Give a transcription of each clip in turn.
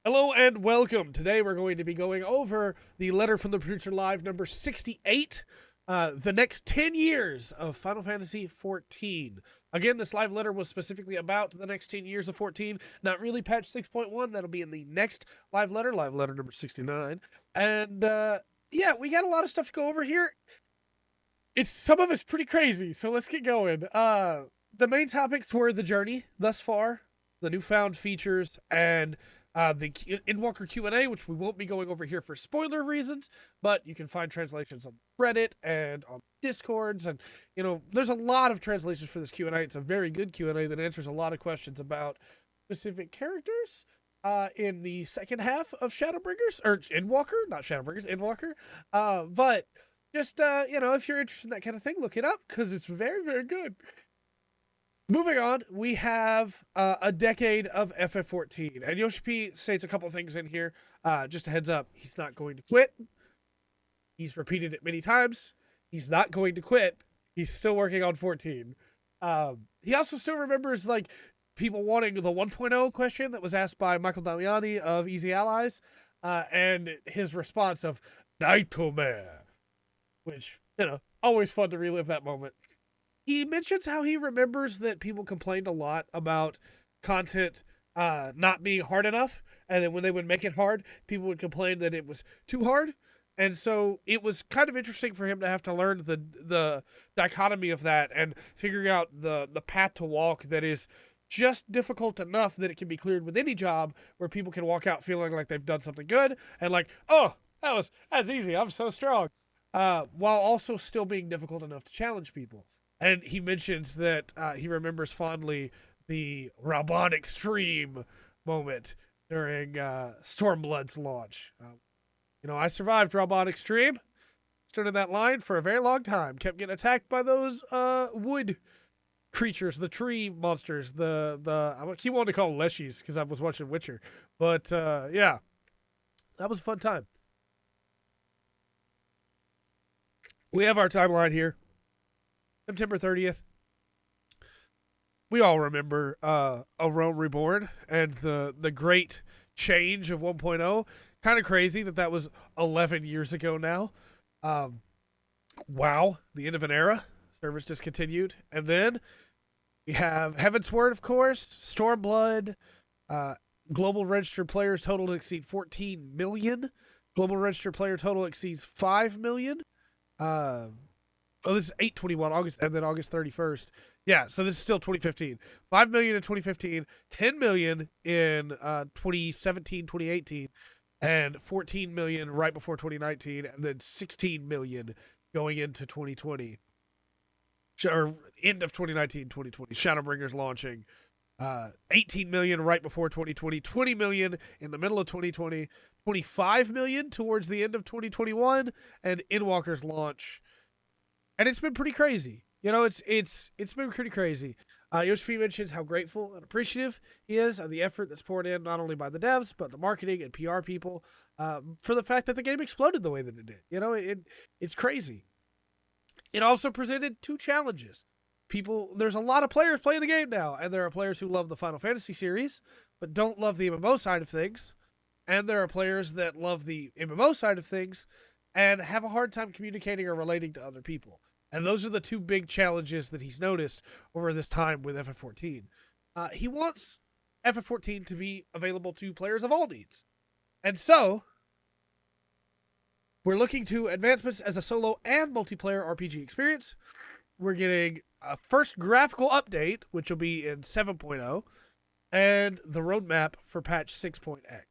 Hello and welcome. Today we're going to be going over the letter from the producer live number 68, the next 10 years of Final Fantasy XIV. Again, this live letter was specifically about the next 10 years of 14, not really patch 6.1. That'll be in the next live letter number 69. And yeah, we got a lot of stuff to go over here. Some of it's pretty crazy, so let's get going. The main topics were the journey thus far, the newfound features, and the Endwalker Q&A, which we won't be going over here for spoiler reasons, but you can find translations on Reddit and on Discords, and, there's a lot of translations for this Q&A. It's a very good Q&A that answers a lot of questions about specific characters in the second half of Shadowbringers, or Endwalker, not Shadowbringers, Endwalker, but just, if you're interested in that kind of thing, look it up, because it's very, very good. Moving on, we have a decade of FF14. And Yoshi P states a couple things in here. Just a heads up, he's not going to quit. He's repeated it many times. He's not going to quit. He's still working on 14. He also still remembers, people wanting the 1.0 question that was asked by Michael Damiani of Easy Allies. And his response of, Nightmare. Which, always fun to relive that moment. He mentions how he remembers that people complained a lot about content not being hard enough, and then when they would make it hard, people would complain that it was too hard. And so it was kind of interesting for him to have to learn the dichotomy of that and figuring out the path to walk that is just difficult enough that it can be cleared with any job, where people can walk out feeling like they've done something good and like, oh, that's easy, I'm so strong, while also still being difficult enough to challenge people. And he mentions that he remembers fondly the LXVIII moment during Stormblood's launch. I survived LXVIII. Stood in that line for a very long time. Kept getting attacked by those wood creatures, the tree monsters. I keep wanting to call them leshies because I was watching Witcher. But yeah, that was a fun time. We have our timeline here. September 30th. We all remember A Realm Reborn and the great change of 1.0. Kind of crazy that was 11 years ago now. Wow, the end of an era. Service discontinued. And then we have Heavensward, of course, Stormblood, global registered players total to exceed 14 million. Global registered player total exceeds 5 million. This is 8/21, August, and then August 31st. Yeah, so this is still 2015. 5 million in 2015, 10 million in 2017, 2018, and 14 million right before 2019, and then 16 million going into 2020. Or end of 2019, 2020. Shadowbringers launching. 18 million right before 2020, 20 million in the middle of 2020, 25 million towards the end of 2021, and Endwalker's launch. And it's been pretty crazy. It's been pretty crazy. Yoshi P mentions how grateful and appreciative he is of the effort that's poured in, not only by the devs, but the marketing and PR people, for the fact that the game exploded the way that it did. It's crazy. It also presented two challenges. There's a lot of players playing the game now, and there are players who love the Final Fantasy series, but don't love the MMO side of things. And there are players that love the MMO side of things and have a hard time communicating or relating to other people. And those are the two big challenges that he's noticed over this time with FF14. He wants FF14 to be available to players of all needs. And so, we're looking to advancements as a solo and multiplayer RPG experience. We're getting a first graphical update, which will be in 7.0, and the roadmap for patch 6.x.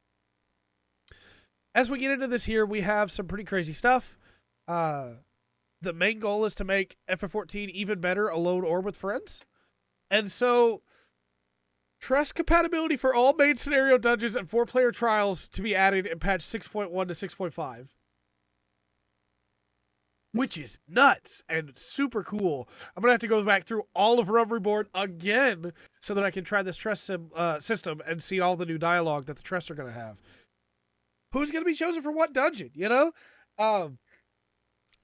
As we get into this here, we have some pretty crazy stuff. The main goal is to make FF14 even better alone or with friends. And so, trust compatibility for all main scenario dungeons and 4-player trials to be added in patch 6.1 to 6.5. Which is nuts and super cool. I'm going to have to go back through all of Realm Reborn again so that I can try this trust system and see all the new dialogue that the trusts are going to have. Who's going to be chosen for what dungeon,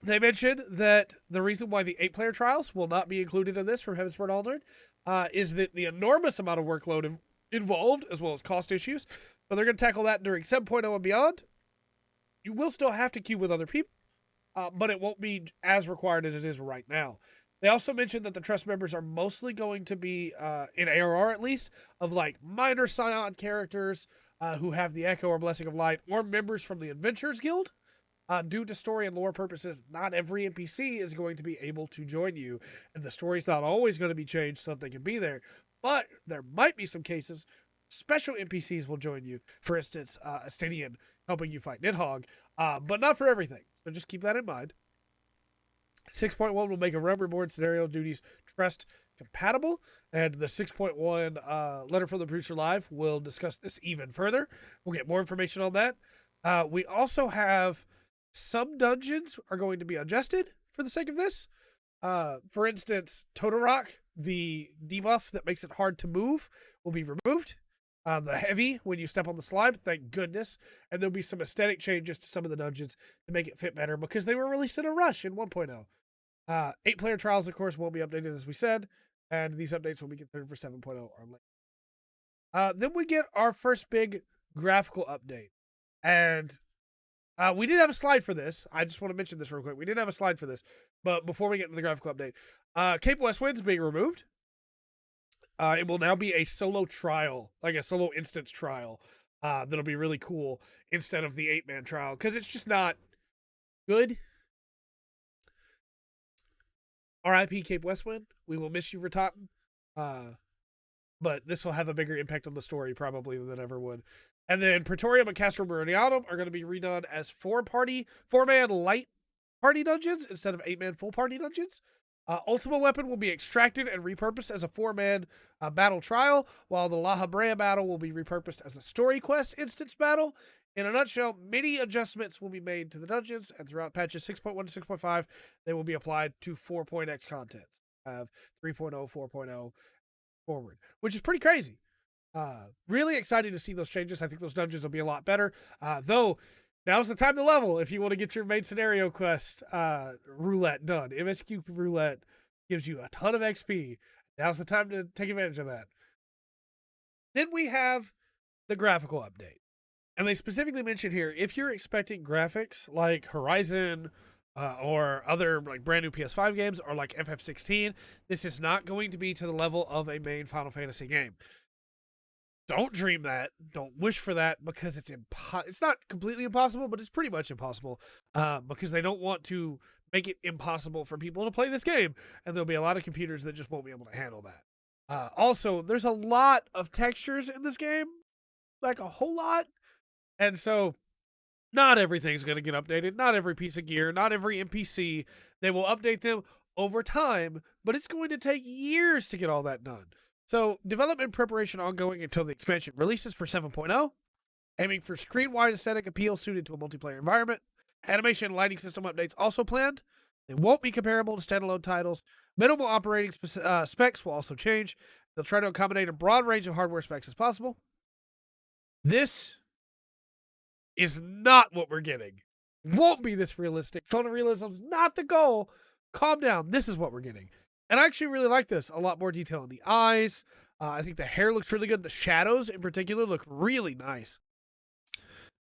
They mentioned that the reason why the 8-player trials will not be included in this from Heavensward All-Nerd is that the enormous amount of workload involved, as well as cost issues, but they're going to tackle that during 7.0 and beyond. You will still have to queue with other people, but it won't be as required as it is right now. They also mentioned that the Trust members are mostly going to be, in ARR at least, of like minor Scion characters who have the Echo or Blessing of Light, or members from the Adventurers Guild. Due to story and lore purposes, not every NPC is going to be able to join you, and the story's not always going to be changed so that they can be there. But there might be some cases special NPCs will join you. For instance, Astinian helping you fight Nidhogg, but not for everything. So just keep that in mind. 6.1 will make a realm reborn scenario duties Trust compatible, and the 6.1 letter from the producer live will discuss this even further. We'll get more information on that. We also have some dungeons are going to be adjusted for the sake of this. For instance, Totorock, the debuff that makes it hard to move, will be removed. The heavy, when you step on the slime, thank goodness. And there'll be some aesthetic changes to some of the dungeons to make it fit better because they were released in a rush in 1.0. 8-player trials, of course, won't be updated, as we said, and these updates will be considered for 7.0 or later. Then we get our first big graphical update. And we did have a slide for this. I just want to mention this real quick. We did have a slide for this. But before we get into the graphical update, Cape West Wind's being removed. It will now be a solo trial, like a solo instance trial. That'll be really cool instead of the 8-man trial, because it's just not good. RIP Cape West Wind. We will miss you, Rataten. But this will have a bigger impact on the story probably than it ever would. And then Praetorium and Castro Meridianum are going to be redone as 4-man light party dungeons instead of 8-man full party dungeons. Ultima Weapon will be extracted and repurposed as a 4-man battle trial, while the La Habrea battle will be repurposed as a story quest instance battle. In a nutshell, many adjustments will be made to the dungeons, and throughout patches 6.1 to 6.5, they will be applied to 4.x content. 3.0, 4.0 forward, which is pretty crazy. Really excited to see those changes. I think those dungeons will be a lot better. Though, now's the time to level if you want to get your main scenario quest roulette done. MSQ roulette gives you a ton of XP. Now's the time to take advantage of that. Then we have the graphical update. And they specifically mention here, if you're expecting graphics like Horizon or other like brand new PS5 games or like FF16, this is not going to be to the level of a main Final Fantasy game. Don't dream that. Don't wish for that, because it's not completely impossible, but it's pretty much impossible because they don't want to make it impossible for people to play this game, and there'll be a lot of computers that just won't be able to handle that. Also, there's a lot of textures in this game, like a whole lot, and so not everything's going to get updated. Not every piece of gear, not every NPC. They will update them over time, but it's going to take years to get all that done. So, development preparation ongoing until the expansion releases for 7.0, aiming for screen-wide aesthetic appeal suited to a multiplayer environment. Animation and lighting system updates also planned. They won't be comparable to standalone titles. Minimal operating specs will also change. They'll try to accommodate a broad range of hardware specs as possible. This is not what we're getting. Won't be this realistic. Photorealism is not the goal. Calm down. This is what we're getting. And I actually really like this. A lot more detail in the eyes. I think the hair looks really good. The shadows, in particular, look really nice.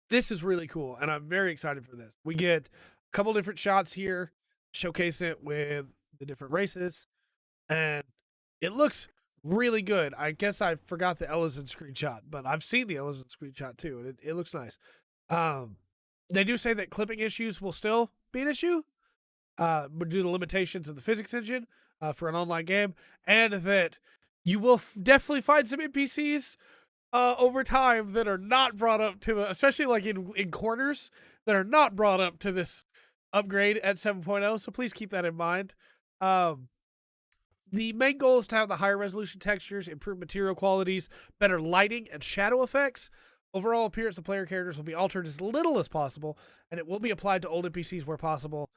This is really cool, and I'm very excited for this. We get a couple different shots here, showcase it with the different races, and it looks really good. I guess I forgot the Ellison screenshot, but I've seen the Ellison screenshot too, and it looks nice. They do say that clipping issues will still be an issue, due to the limitations of the physics engine for an online game, and that you will definitely find some NPCs over time that are not brought up to the, especially like in corners, that are not brought up to this upgrade at 7.0, so please keep that in mind. The main goal is to have the higher resolution textures, improved material qualities, better lighting, and shadow effects. Overall appearance of player characters will be altered as little as possible, and it will be applied to old NPCs where possible.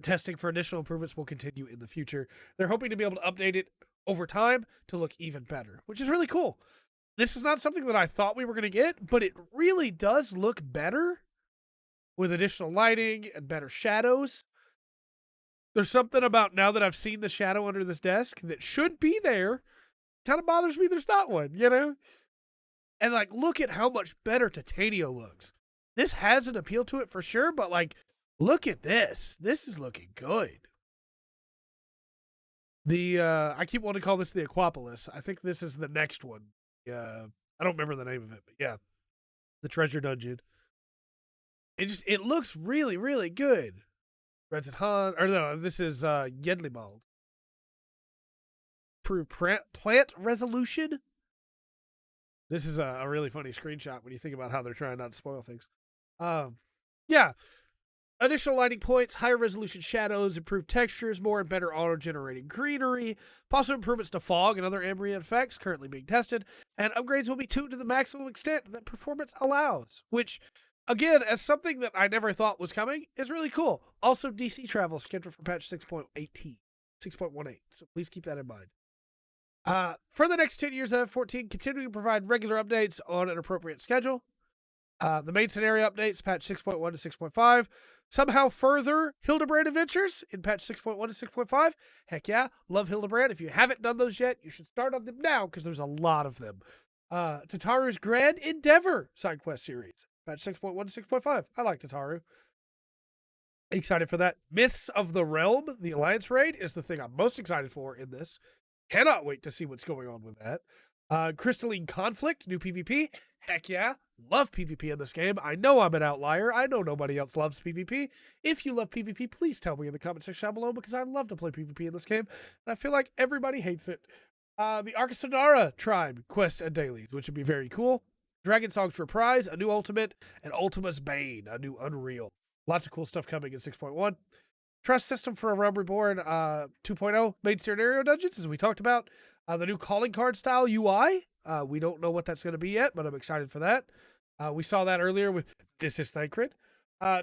Testing for additional improvements will continue in the future. They're hoping to be able to update it over time to look even better, which is really cool. This is not something that I thought we were going to get, but it really does look better with additional lighting and better shadows. There's something about, now that I've seen the shadow under this desk that should be there, kind of bothers me there's not one, you know? And, like, look at how much better Titania looks. This has an appeal to it for sure, but, like, look at this. This is looking good. I keep wanting to call this the Aquapolis. I think this is the next one. I don't remember the name of it, but yeah. The treasure dungeon. It looks really, really good. Rented Han, or no, this is Yedlibald. Prove plant resolution. This is a really funny screenshot when you think about how they're trying not to spoil things. Yeah. Additional lighting points, higher resolution shadows, improved textures, more and better auto-generating greenery, possible improvements to fog and other ambient effects currently being tested, and upgrades will be tuned to the maximum extent that performance allows, which, again, as something that I never thought was coming, is really cool. Also, DC travel scheduled for patch 6.18, so please keep that in mind. For the next 10 years of FF14, continuing to provide regular updates on an appropriate schedule. The main scenario updates, patch 6.1 to 6.5. Somehow further Hildebrand adventures in patch 6.1 to 6.5. Heck yeah, love Hildebrand. If you haven't done those yet, you should start on them now because there's a lot of them. Tataru's Grand Endeavor side quest series, patch 6.1 to 6.5. I like Tataru. Excited for that. Myths of the Realm, the Alliance raid, is the thing I'm most excited for in this. Cannot wait to see what's going on with that. Crystalline Conflict, new PvP. Heck yeah. Love PvP in this game. I know I'm an outlier. I know nobody else loves PvP. If you love PvP, please tell me in the comment section down below because I love to play PvP in this game. And I feel like everybody hates it. The Arkasodara tribe quests and dailies, which would be very cool. Dragon Song's Reprise, a new ultimate, and Ultima's Bane, a new Unreal. Lots of cool stuff coming in 6.1. Trust system for a Realm Reborn 2.0 main scenario dungeons, as we talked about. The new calling card style UI. We don't know what that's going to be yet, but I'm excited for that. We saw that earlier with This is Thancred.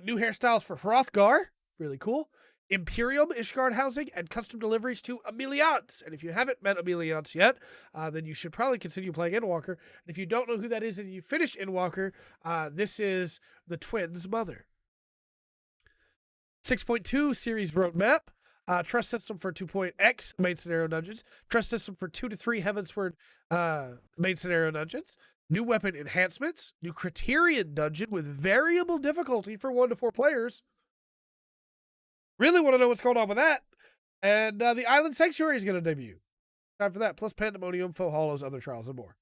New hairstyles for Hrothgar. Really cool. Imperium Ishgard housing and custom deliveries to Emiliance. And if you haven't met Emiliance yet, then you should probably continue playing Endwalker. And if you don't know who that is and you finish Endwalker, this is the twins' mother. 6.2 series roadmap. Trust system for 2.x main scenario dungeons. Trust system for 2 to 3 Heavensward main scenario dungeons. New weapon enhancements. New Criterion dungeon with variable difficulty for 1 to 4 players. Really want to know what's going on with that. And the Island Sanctuary is going to debut. Time for that. Plus Pandemonium, Faux Hollows, other trials, and more.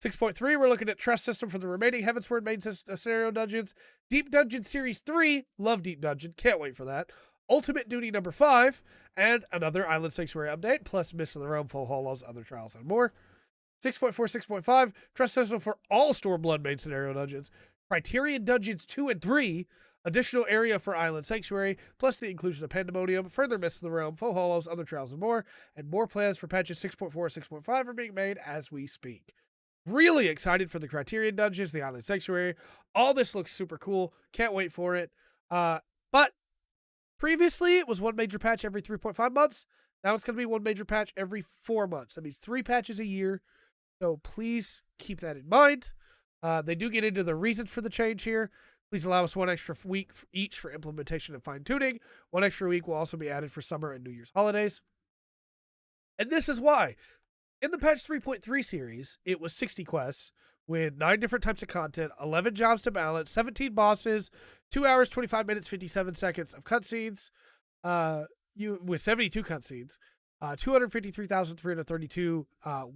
6.3, we're looking at Trust System for the remaining Heavensward main scenario dungeons. Deep Dungeon Series 3. Love Deep Dungeon. Can't wait for that. Ultimate Duty number 5. And another Island Sanctuary update. Plus Mists of the Realm, Faux Hollows, other trials, and more. 6.4, 6.5. Trust System for all Stormblood main scenario dungeons. Criterion Dungeons 2 and 3. Additional area for Island Sanctuary, plus the inclusion of Pandemonium, further Mists of the Realm, Faux Hollows, other trials, and more. And more plans for patches 6.4 and 6.5 are being made as we speak. Really excited for the Criterion Dungeons, the Island Sanctuary. All this looks super cool. Can't wait for it. But previously, it was one major patch every 3.5 months. Now it's going to be one major patch every 4 months. That means 3 patches a year. So please keep that in mind. They do get into the reasons for the change here. Please allow us 1 extra week each for implementation and fine-tuning. 1 extra week will also be added for summer and New Year's holidays. And this is why. In the patch 3.3 series, it was 60 quests with 9 different types of content, 11 jobs to balance, 17 bosses, 2 hours, 25 minutes, 57 seconds of cutscenes, with 72 cutscenes, 253,332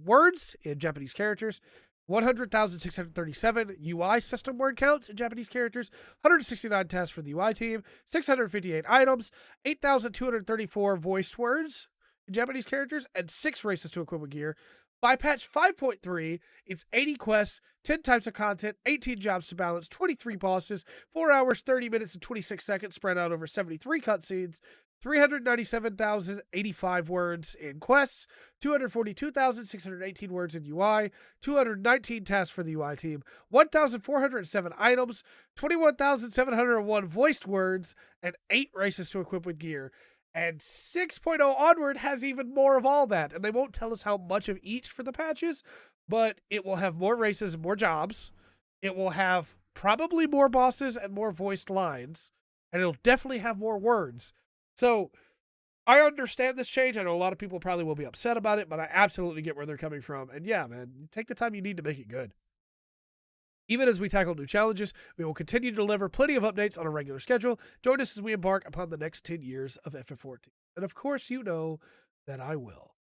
words in Japanese characters, 100,637 UI system word counts in Japanese characters, 169 tasks for the UI team, 658 items, 8,234 voiced words in Japanese characters, and 6 races to equip with gear. By patch 5.3, it's 80 quests, 10 types of content, 18 jobs to balance, 23 bosses, 4 hours, 30 minutes, and 26 seconds spread out over 73 cutscenes, 397,085 words in quests, 242,618 words in UI, 219 tasks for the UI team, 1,407 items, 21,701 voiced words, and 8 races to equip with gear. And 6.0 onward has even more of all that. And they won't tell us how much of each for the patches, but it will have more races and more jobs. It will have probably more bosses and more voiced lines. And it'll definitely have more words. So I understand this change. I know a lot of people probably will be upset about it, but I absolutely get where they're coming from. And yeah, man, take the time you need to make it good. Even as we tackle new challenges, we will continue to deliver plenty of updates on a regular schedule. Join us as we embark upon the next 10 years of FF14. And of course, you know that I will.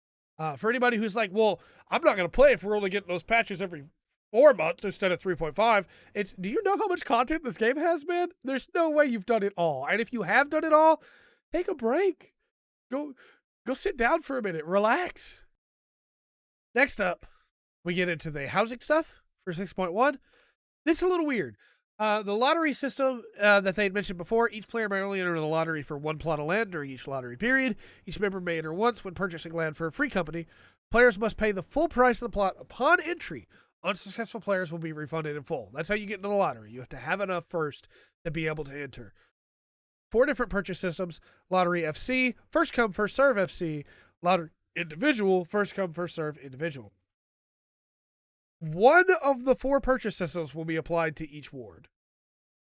For anybody who's like, well, I'm not going to play if we're only getting those patches every 4 months instead of 3.5. Do you know how much content this game has, man? There's no way you've done it all. And if you have done it all, take a break. Go sit down for a minute. Relax. Next up, we get into the housing stuff for 6.1. This is a little weird. The lottery system that they had mentioned before, each player may only enter the lottery for one plot of land during each lottery period. Each member may enter once when purchasing land for a free company. Players must pay the full price of the plot upon entry. Unsuccessful players will be refunded in full. That's how you get into the lottery. You have to have enough first to be able to enter. 4 different purchase systems: Lottery FC, First Come, First Serve FC, Lottery Individual, First Come, First Serve Individual. One of the 4 purchase systems will be applied to each ward.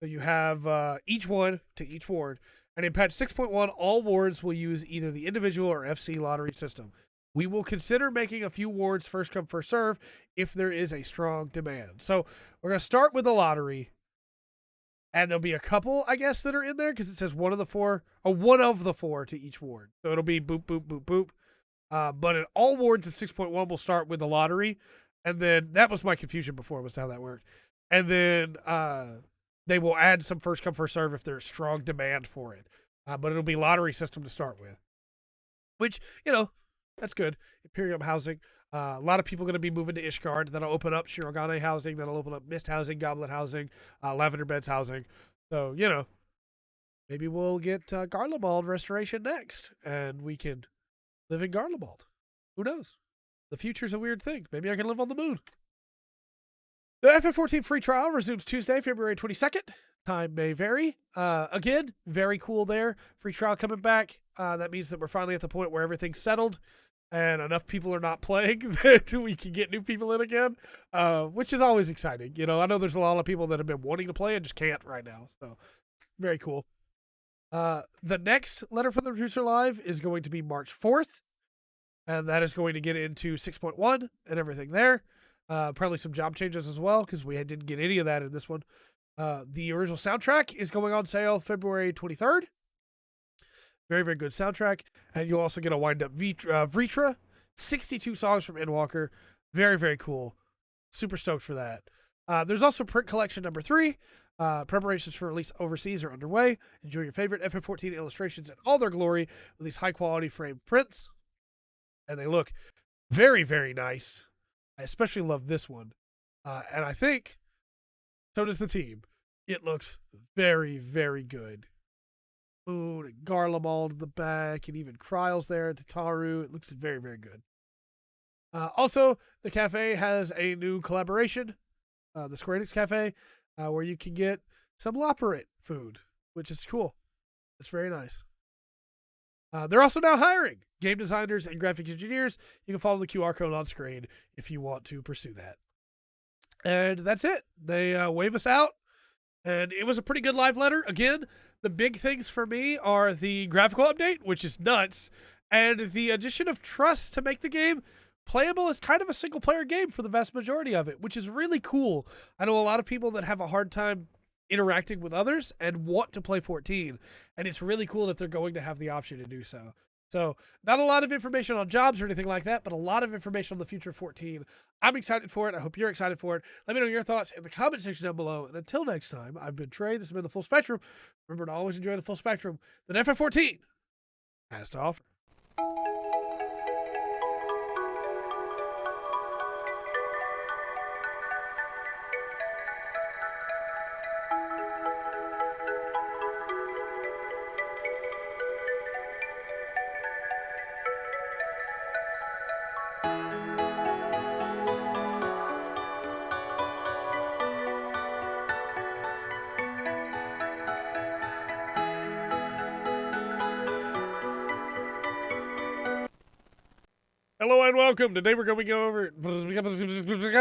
So you have each one to each ward. And in patch 6.1, all wards will use either the individual or FC lottery system. We will consider making a few wards first come, first serve if there is a strong demand. So we're going to start with the lottery. And there'll be a couple, I guess, that are in there because it says one of the 4 to each ward. So it'll be boop, boop, boop, boop. But in all wards in 6.1 will start with the lottery. And then that was my confusion before, was how that worked. And then they will add some first come, first serve if there's strong demand for it. But it'll be lottery system to start with. Which, that's good. Imperium housing. A lot of people going to be moving to Ishgard. That'll open up Shirogane housing. That'll open up Mist housing, Goblet housing, Lavender Beds housing. So, maybe we'll get Garlemald restoration next. And we can live in Garlemald. Who knows? The future's a weird thing. Maybe I can live on the moon. The FF14 free trial resumes Tuesday, February 22nd. Time may vary. Again, very cool there. Free trial coming back. That means that we're finally at the point where everything's settled and enough people are not playing that we can get new people in again, which is always exciting. I know there's a lot of people that have been wanting to play and just can't right now. So, very cool. The next Letter from the Producer Live is going to be March 4th. And that is going to get into 6.1 and everything there. Probably some job changes as well, because we didn't get any of that in this one. The original soundtrack is going on sale February 23rd. Very, very good soundtrack. And you'll also get a wind-up Vritra. 62 songs from Endwalker. Very, very cool. Super stoked for that. There's also print collection number 3. Preparations for release overseas are underway. Enjoy your favorite FF14 illustrations in all their glory with these high-quality framed prints. And they look very, very nice. I especially love this one. And I think so does the team. It looks very, very good. Moon and Garlemald in the back, and even Kryle's there, Tataru. It looks very, very good. Also, the cafe has a new collaboration, the Square Enix Cafe, where you can get some Loperate food, which is cool. It's very nice. They're also now hiring game designers and graphic engineers. You can follow the QR code on screen if you want to pursue that. And that's it. They wave us out. And it was a pretty good live letter. Again, the big things for me are the graphical update, which is nuts, and the addition of trust to make the game playable as kind of a single-player game for the vast majority of it, which is really cool. I know a lot of people that have a hard time interacting with others and want to play 14, and it's really cool that they're going to have the option to do so. So, not a lot of information on jobs or anything like that, but a lot of information on the future of 14. I'm excited for it. I hope you're excited for it. Let me know your thoughts in the comment section down below. And until next time, I've been Trey. This has been The Full Spectrum. Remember to always enjoy the full spectrum that FF14 has to offer. Hello and welcome. Today we're going to go over